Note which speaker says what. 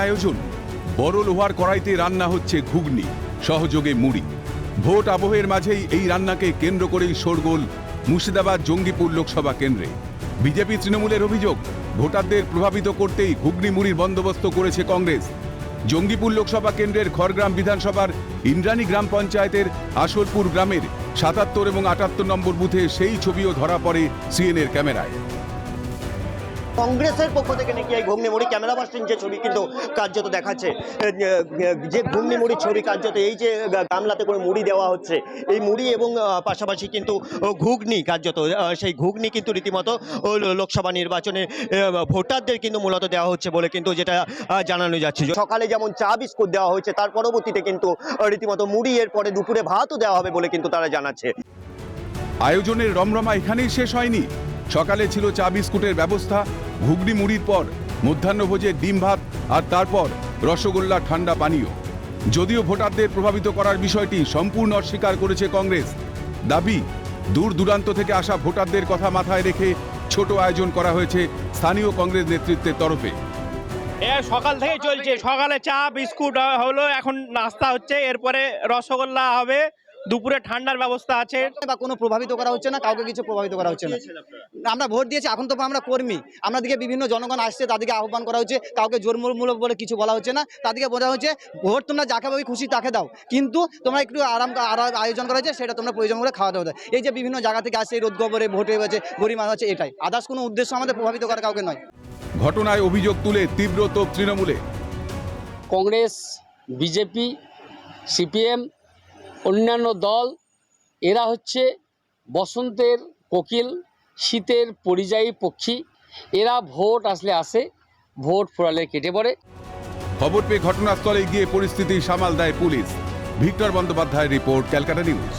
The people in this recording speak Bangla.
Speaker 1: আয়োজন। বড় লোহার কড়াইতে রান্না হচ্ছে ঘুগনি, সহযোগে মুড়ি। ভোট আবহের মাঝেই এই রান্নাকে কেন্দ্র করেই শোরগোল মুর্শিদাবাদ জঙ্গিপুর লোকসভা কেন্দ্রে। বিজেপি তৃণমূলের অভিযোগ, ভোটারদের প্রভাবিত করতেই ঘুগনি মুড়ির বন্দোবস্ত করেছে কংগ্রেস। জঙ্গিপুর লোকসভা কেন্দ্রের খড়গ্রাম বিধানসভার ইন্দ্রাণী গ্রাম পঞ্চায়েতের আসলপুর গ্রামের ৭৭ এবং ৭৮ নম্বর বুথে সেই ছবিও ধরা পড়ে সিএনএর ক্যামেরায়।
Speaker 2: কংগ্রেসের পক্ষ থেকে নাকি এই ঘুগনি মুড়ি ক্যামেরা পার্সন যে ছবি কিন্তু কার্যত দেখাচ্ছে, যে ঘুগনি মুড়ির ছবি কার্যত এই যে গামলাতে করে মুড়ি দেওয়া হচ্ছে, এই মুড়ি এবং পাশাপাশি কিন্তু ঘুগনি কার্যত সেই ঘুগনি কিন্তু রীতিমতো লোকসভা নির্বাচনে ভোটারদের কিন্তু মূলত দেওয়া হচ্ছে বলে কিন্তু যেটা জানানো যাচ্ছে। সকালে যেমন চা বিস্কুট দেওয়া হয়েছে, তার পরবর্তীতে কিন্তু রীতিমতো মুড়ি, এর পরে দুপুরে ভাতও দেওয়া হবে বলে কিন্তু তারা জানাচ্ছে।
Speaker 1: আয়োজনের রমরমা এখানেই শেষ হয়নি। সকালে ছিল চা বিস্কুটের ব্যবস্থা, ঘুগনি মুড়ির পর মধ্যাহ্নভোজে ডিম ভাত, আর তারপর রসগোল্লা ঠান্ডা পানীয়। যদিও ভোটারদের প্রভাবিত করার বিষয়টি সম্পূর্ণ অস্বীকার করেছে কংগ্রেস। দাবি, দূর দূরান্ত থেকে আসা ভোটারদের কথা মাথায় রেখে ছোট আয়োজন করা হয়েছে স্থানীয় কংগ্রেস নেতৃত্বের তরফে।
Speaker 3: সকাল থেকে চলছে, সকালে চা বিস্কুট হলো, এখন নাস্তা হচ্ছে, এরপরে রসগোল্লা হবে, দুপুরে ঠান্ডার ব্যবস্থা আছে।
Speaker 4: বা কোনো প্রভাবিত করা হচ্ছে না, কাউকে কিছু প্রভাবিত করা হচ্ছে না। আমরা ভোট দিয়েছি, এখন তো আমরা কর্মী, আমাদেরকে বিভিন্ন জনগণ আসছে, তাদেরকে আহ্বান করা হচ্ছে, কাউকে জোরমূলক বলে কিছু বলা হচ্ছে না। তাদেরকে বলা হচ্ছে ভোট তোমরা যাকে ভাবে খুশি তাকে দাও, কিন্তু তোমরা একটু আয়োজন করা হচ্ছে, সেটা তোমরা প্রয়োজন করে খাওয়া দাওয়া। এই যে বিভিন্ন জায়গা থেকে আসছে, রোদ গবরে ভোটে হয়েছে, গরিব মানুষ হচ্ছে, এটাই, আদার্স কোনো উদ্দেশ্য আমাদের প্রভাবিত করা কাউকে নয়।
Speaker 1: ঘটনায় অভিযোগ তুলে তীব্র তোপ তৃণমূলে।
Speaker 5: কংগ্রেস, বিজেপি, সিপিএম, অন্যান্য দল, এরা হচ্ছে বসন্তের কোকিল, শীতের পরিযায়ী পক্ষী। এরা ভোট আসলে আসে, ভোট ফুরালে কেটে পড়ে।
Speaker 1: খবর পেয়ে ঘটনাস্থলে গিয়ে পরিস্থিতি সামাল দেয় পুলিশ। ভিক্টর বন্দ্যোপাধ্যায়ের রিপোর্ট, ক্যালকাটা নিউজ।